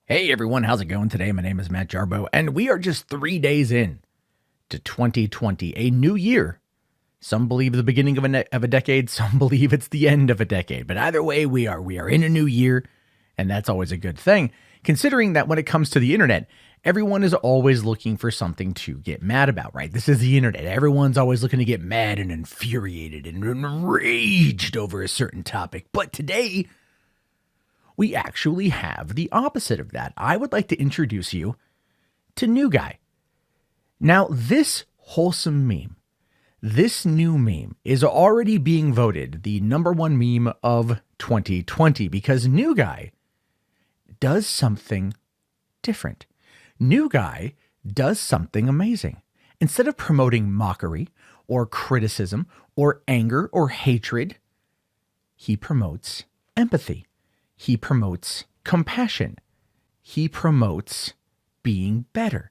Hey everyone, how's it going today? My name is Matt Jarbo, and we are just 3 days in to 2020, a new year. Some believe the beginning of a decade, some believe it's the end of a decade. But either way, we are in a new year, and that's always a good thing, considering that when it comes to the internet, everyone is always looking for something to get mad about, right? This is the internet. Everyone's always looking to get mad and infuriated and enraged over a certain topic. But today, we actually have the opposite of that. I would like to introduce you to New Guy. Now, this wholesome meme, this new meme is already being voted the number one meme of 2020 because New Guy does something different. New Guy does something amazing. Instead of promoting mockery or criticism or anger or hatred, he promotes empathy. He promotes compassion. He promotes being better.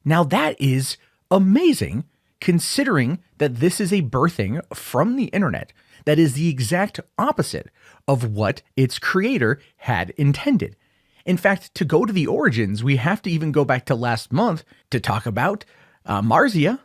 Now that is amazing considering that this is a birthing from the internet that is the exact opposite of what its creator had intended. In fact, to go to the origins, we have to even go back to last month to talk about Mariza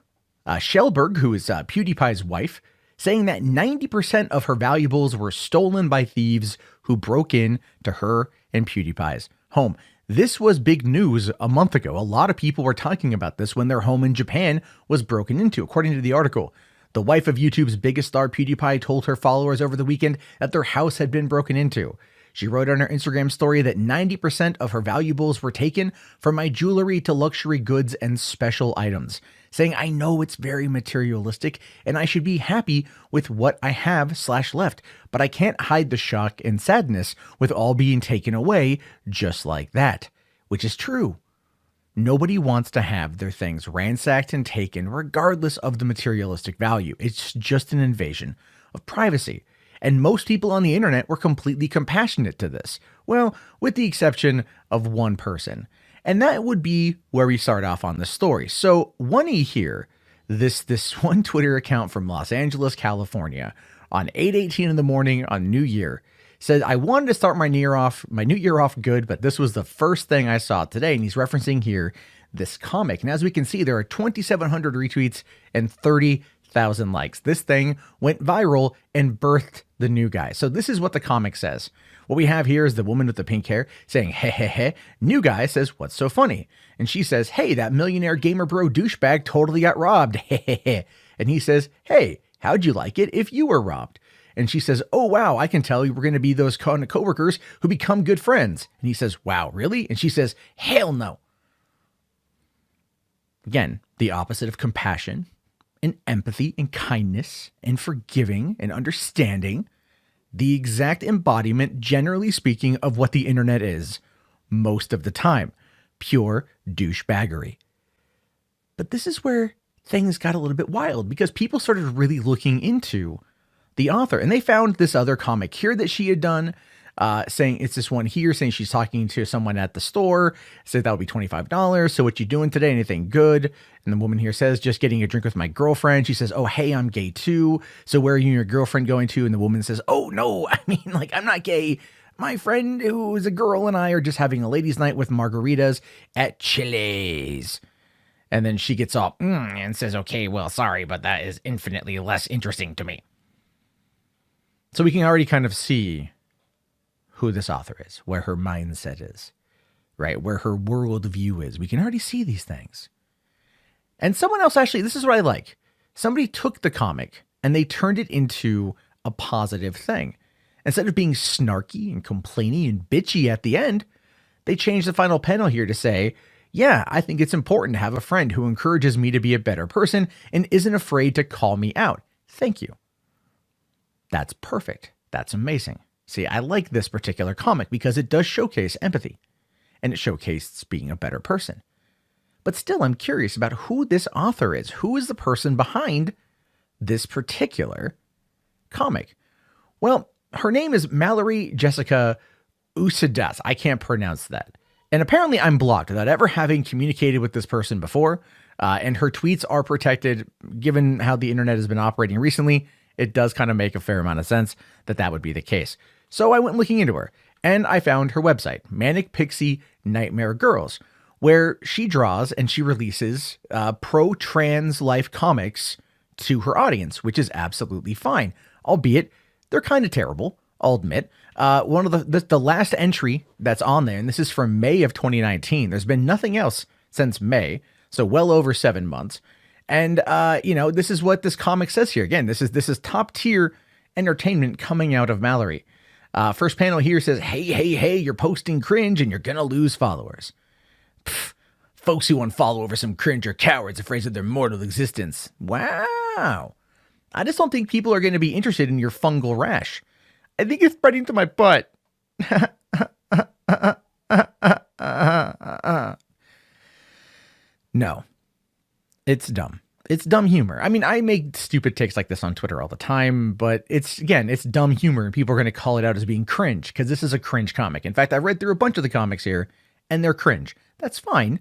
Shellberg, who is PewDiePie's wife, saying that 90% of her valuables were stolen by thieves who broke in to her and PewDiePie's home. This was big news a month ago. A lot of people were talking about this when their home in Japan was broken into. According to the article, the wife of YouTube's biggest star, PewDiePie, told her followers over the weekend that their house had been broken into. She wrote on her Instagram story that 90% of her valuables were taken, from my jewelry to luxury goods and special items, saying, I know it's very materialistic and I should be happy with what I have/left, but I can't hide the shock and sadness with all being taken away just like that, which is true. Nobody wants to have their things ransacked and taken regardless of the materialistic value. It's just an invasion of privacy. And most people on the internet were completely compassionate to this. Well, with the exception of one person. And that would be where we start off on the story. So Oney here, this one Twitter account from Los Angeles, California, on 8:18 in the morning on New Year, said, I wanted to start my new year off good, but this was the first thing I saw today. And he's referencing here this comic. And as we can see, there are 2,700 retweets and 30,000 likes. This thing went viral and birthed the New Guy. So this is what the comic says. What we have here is the woman with the pink hair saying, hey, hey, hey. New Guy says, what's so funny? And she says, hey, that millionaire gamer bro douchebag totally got robbed. Hey, hey, hey. And he says, hey, how'd you like it if you were robbed? And she says, oh, wow, I can tell you we're going to be those coworkers who become good friends. And he says, wow, really? And she says, hell no. Again, the opposite of compassion and empathy and kindness and forgiving and understanding, the exact embodiment, generally speaking, of what the internet is most of the time, pure douchebaggery. But this is where things got a little bit wild because people started really looking into the author, and they found this other comic here that she had done, saying it's this one here saying she's talking to someone at the store, said that would be $25. So what you doing today? Anything good? And the woman here says, just getting a drink with my girlfriend. She says, oh, hey, I'm gay too. So where are you and your girlfriend going to? And the woman says, oh, no, I mean, like, I'm not gay. My friend who is a girl and I are just having a ladies' night with margaritas at Chili's. And then she gets all and says, okay, well, sorry, but that is infinitely less interesting to me. So we can already kind of see who this author is, where her mindset is, right? Where her worldview is. We can already see these things. And someone else actually, this is what I like. Somebody took the comic and they turned it into a positive thing. Instead of being snarky and complaining and bitchy at the end, they changed the final panel here to say, yeah, I think it's important to have a friend who encourages me to be a better person and isn't afraid to call me out. Thank you. That's perfect. That's amazing. See, I like this particular comic because it does showcase empathy and it showcases being a better person. But still, I'm curious about who this author is. Who is the person behind this particular comic? Well, her name is Mallorie Jessica Udischas. I can't pronounce that. And apparently I'm blocked without ever having communicated with this person before. And her tweets are protected. Given how the internet has been operating recently, it does kind of make a fair amount of sense that that would be the case. So I went looking into her. And I found her website, Manic Pixie Nightmare Girls, where she draws and she releases pro-trans life comics to her audience, which is absolutely fine, albeit they're kind of terrible, I'll admit. One of the last entry that's on there, and this is from May of 2019. There's been nothing else since May, so well over 7 months. And this is what this comic says here. Again, this is top tier entertainment coming out of Mallorie. First panel here says, hey, you're posting cringe and you're gonna lose followers. Pfft, folks who unfollow over some cringe are cowards afraid of their mortal existence. Wow. I just don't think people are going to be interested in your fungal rash. I think it's spreading to my butt. No, it's dumb. It's dumb humor. I mean, I make stupid takes like this on Twitter all the time, but it's dumb humor, and people are going to call it out as being cringe because this is a cringe comic. In fact, I read through a bunch of the comics here, and they're cringe. That's fine.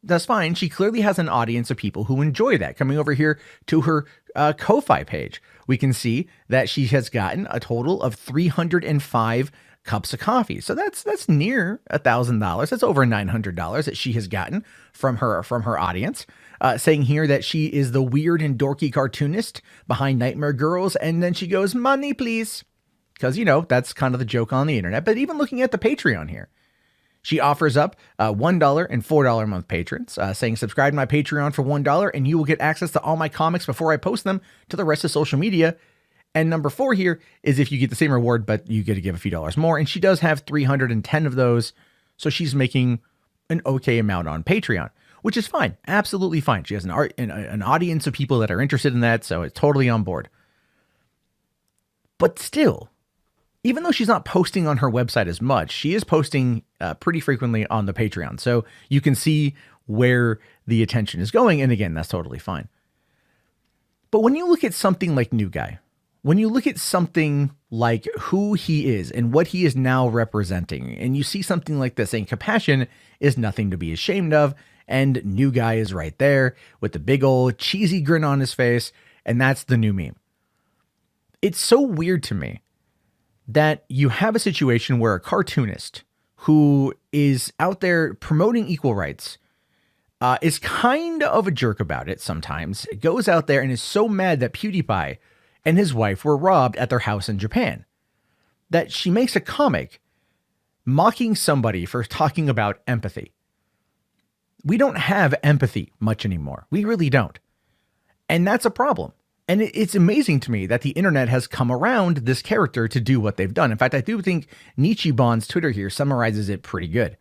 That's fine. She clearly has an audience of people who enjoy that. Coming over here to her Ko-Fi page, we can see that she has gotten a total of 305 cups of coffee. So that's near $1,000. That's over $900 that she has gotten from her audience. Saying here that she is the weird and dorky cartoonist behind Nightmare Girls, and then she goes, money, please. Because, that's kind of the joke on the internet. But even looking at the Patreon here, she offers up $1 and $4 a month patrons, saying subscribe to my Patreon for $1 and you will get access to all my comics before I post them to the rest of social media. And number 4 here is if you get the same reward, but you get to give a few dollars more. And she does have 310 of those. So she's making an okay amount on Patreon, which is fine. Absolutely fine. She has an audience of people that are interested in that. So it's totally on board. But still, even though she's not posting on her website as much, she is posting pretty frequently on the Patreon. So you can see where the attention is going. And again, that's totally fine. But when you look at something like New Guy, when you look at something like who he is and what he is now representing, and you see something like this saying compassion is nothing to be ashamed of, and New Guy is right there with the big old cheesy grin on his face, and that's the new meme. It's so weird to me that you have a situation where a cartoonist who is out there promoting equal rights is kind of a jerk about it sometimes, goes out there and is so mad that PewDiePie and his wife were robbed at their house in Japan, that she makes a comic mocking somebody for talking about empathy. We don't have empathy much anymore. We really don't. And that's a problem. And it's amazing to me that the internet has come around this character to do what they've done. In fact, I do think Nichibon's Twitter here summarizes it pretty good.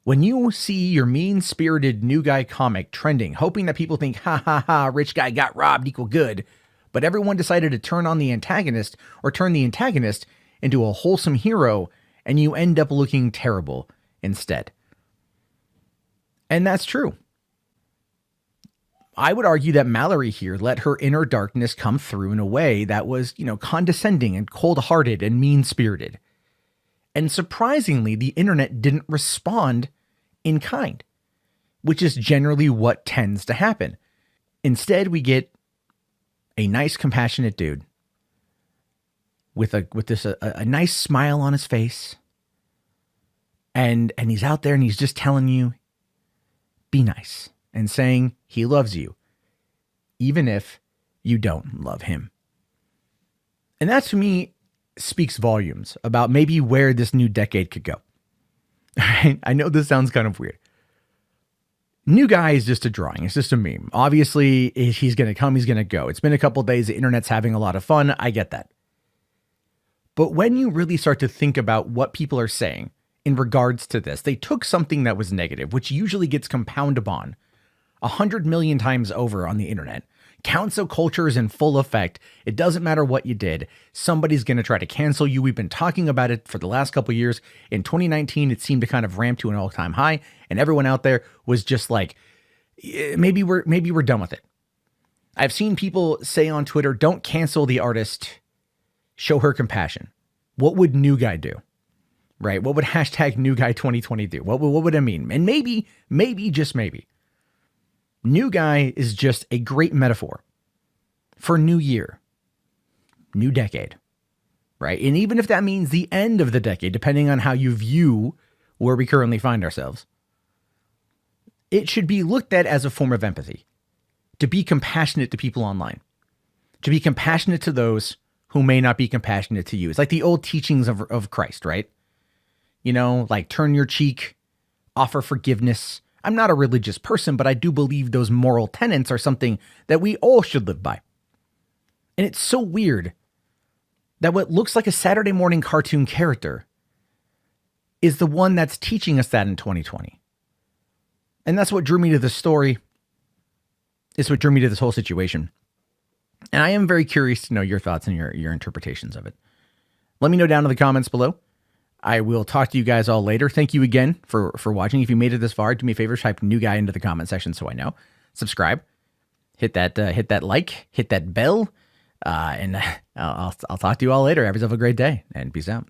When you see your mean-spirited New Guy comic trending, hoping that people think, ha ha ha, rich guy got robbed equal good, but everyone decided to turn on the antagonist or turn the antagonist into a wholesome hero, and you end up looking terrible instead. And that's true. I would argue that Mallorie here let her inner darkness come through in a way that was, condescending and cold-hearted and mean-spirited. And surprisingly, the internet didn't respond in kind, which is generally what tends to happen. Instead, we get a nice, compassionate dude with a nice smile on his face, and he's out there and he's just telling you, be nice, and saying he loves you, even if you don't love him. And that, to me, speaks volumes about maybe where this new decade could go. Right? I know this sounds kind of weird. New Guy is just a drawing. It's just a meme. Obviously, he's going to come, he's going to go. It's been a couple days. The internet's having a lot of fun. I get that. But when you really start to think about what people are saying in regards to this, they took something that was negative, which usually gets compounded upon 100 million times over on the internet. Cancel culture is in full effect. It doesn't matter what you did. Somebody's going to try to cancel you. We've been talking about it for the last couple of years. In 2019, it seemed to kind of ramp to an all-time high, and everyone out there was just like, maybe we're done with it. I've seen people say on Twitter, don't cancel the artist, show her compassion. What would New Guy do? Right? What would hashtag New Guy 2020 do? What would it mean? And maybe, just maybe, New Guy is just a great metaphor for new year, new decade, right? And even if that means the end of the decade, depending on how you view where we currently find ourselves, it should be looked at as a form of empathy, to be compassionate to people online, to be compassionate to those who may not be compassionate to you. It's like the old teachings of Christ, right? You know, like turn your cheek, offer forgiveness. I'm not a religious person, but I do believe those moral tenets are something that we all should live by. And it's so weird that what looks like a Saturday morning cartoon character is the one that's teaching us that in 2020. And that's what drew me to the story. It's what drew me to this whole situation. And I am very curious to know your thoughts and your interpretations of it. Let me know down in the comments below. I will talk to you guys all later. Thank you again for watching. If you made it this far, do me a favor, type new guy into the comment section so I know. Subscribe. Hit that like, hit that bell. And I'll talk to you all later. Have yourself a great day and peace out.